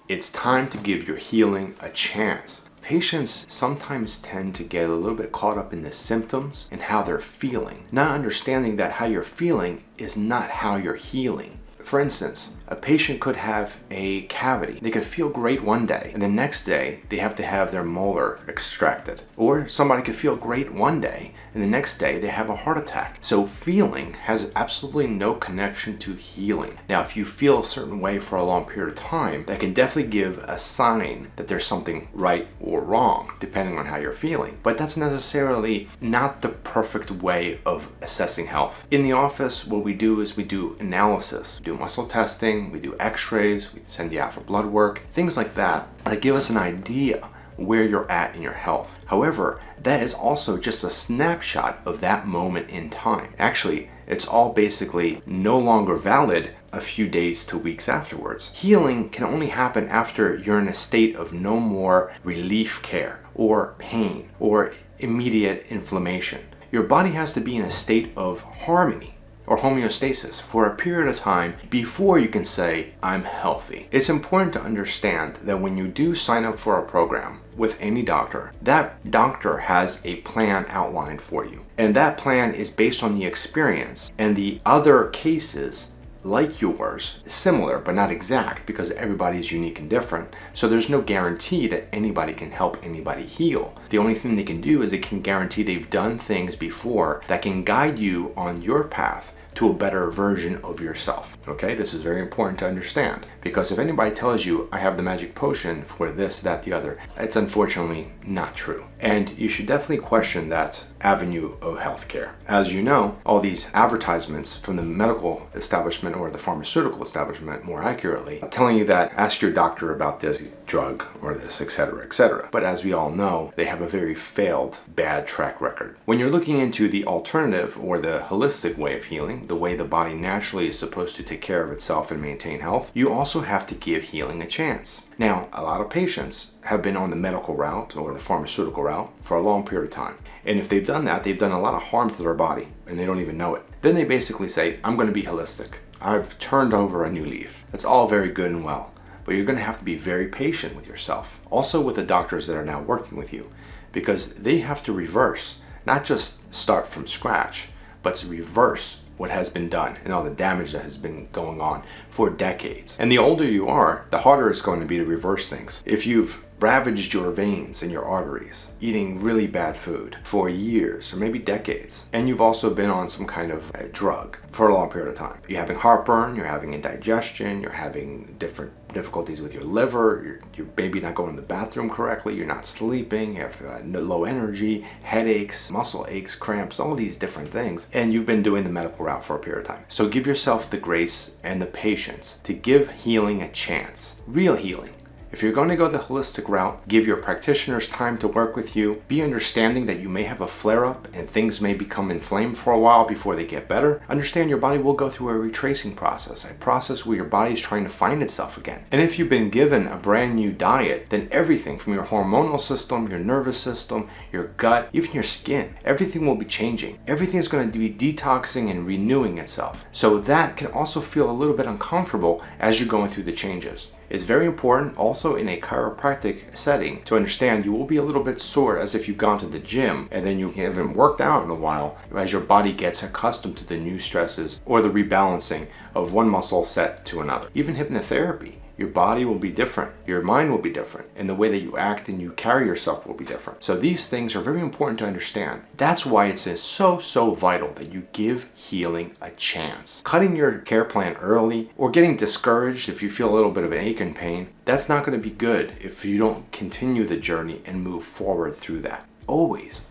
It's time to give your healing a chance. Patients sometimes tend to get a little bit caught up in the symptoms and how they're feeling, not understanding that how you're feeling is not how you're healing. For instance, a patient could have a cavity. They could feel great one day, and the next day they have to have their molar extracted. Or somebody could feel great one day, and the next day they have a heart attack. So feeling has absolutely no connection to healing. Now, if you feel a certain way for a long period of time, that can definitely give a sign that there's something right or wrong, depending on how you're feeling. But that's necessarily not the perfect way of assessing health. In the office, what we do is we do analysis, we do muscle testing, we do x-rays, we send you out for blood work, things like that give us an idea where you're at in your health. However, that is also just a snapshot of that moment in time. Actually, it's all basically no longer valid a few days to weeks afterwards. Healing can only happen after you're in a state of no more relief care or pain or immediate inflammation. Your body has to be in a state of harmony or homeostasis for a period of time before you can say, I'm healthy. It's important to understand that when you do sign up for a program with any doctor, that doctor has a plan outlined for you. And that plan is based on the experience and the other cases like yours, similar but not exact, because everybody is unique and different. So there's no guarantee that anybody can help anybody heal. The only thing they can do is they can guarantee they've done things before that can guide you on your path to a better version of yourself. Okay, this is very important to understand, because if anybody tells you I have the magic potion for this, that, the other, it's unfortunately not true. And you should definitely question that avenue of healthcare. As you know, all these advertisements from the medical establishment or the pharmaceutical establishment, more accurately, telling you that ask your doctor about this drug or this, etc., etc. But as we all know, they have a very failed, bad track record. When you're looking into the alternative or the holistic way of healing, the way the body naturally is supposed to take care of itself and maintain health, you also have to give healing a chance. Now, a lot of patients have been on the medical route or the pharmaceutical route for a long period of time. And if they've done that, they've done a lot of harm to their body and they don't even know it. Then they basically say, I'm going to be holistic. I've turned over a new leaf. That's all very good and well, but you're going to have to be very patient with yourself. Also with the doctors that are now working with you, because they have to reverse, not just start from scratch, but to reverse what has been done and all the damage that has been going on for decades. And the older you are, the harder it's going to be to reverse things. If you've ravaged your veins and your arteries, eating really bad food for years or maybe decades, and you've also been on some kind of drug for a long period of time. You're having heartburn, you're having indigestion, you're having different difficulties with your liver, you're maybe not going to the bathroom correctly, you're not sleeping, you have low energy, headaches, muscle aches, cramps, all these different things, and you've been doing the medical route for a period of time. So give yourself the grace and the patience to give healing a chance, real healing. If you're going to go the holistic route, give your practitioners time to work with you, be understanding that you may have a flare-up and things may become inflamed for a while before they get better. Understand your body will go through a retracing process, a process where your body is trying to find itself again. And if you've been given a brand new diet, then everything from your hormonal system, your nervous system, your gut, even your skin, everything will be changing. Everything is going to be detoxing and renewing itself. So that can also feel a little bit uncomfortable as you're going through the changes. It's very important also in a chiropractic setting to understand you will be a little bit sore as if you've gone to the gym and then you haven't worked out in a while as your body gets accustomed to the new stresses or the rebalancing of one muscle set to another. Even hypnotherapy, your body will be different, your mind will be different, and the way that you act and you carry yourself will be different. So these things are very important to understand. That's why it's so vital that you give healing a chance. Cutting your care plan early or getting discouraged if you feel a little bit of an ache and pain, that's not going to be good if you don't continue the journey and move forward through that. Always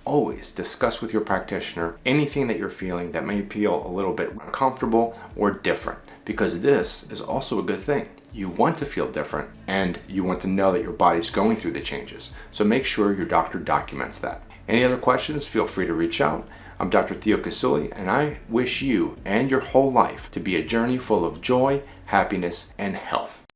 discuss with your practitioner anything that you're feeling that may feel a little bit uncomfortable or different, because this is also a good thing. You want to feel different and you want to know that your body's going through the changes. So make sure your doctor documents that. Any other questions, feel free to reach out. I'm Dr. Theo Kousouli, and I wish you and your whole life to be a journey full of joy, happiness, and health.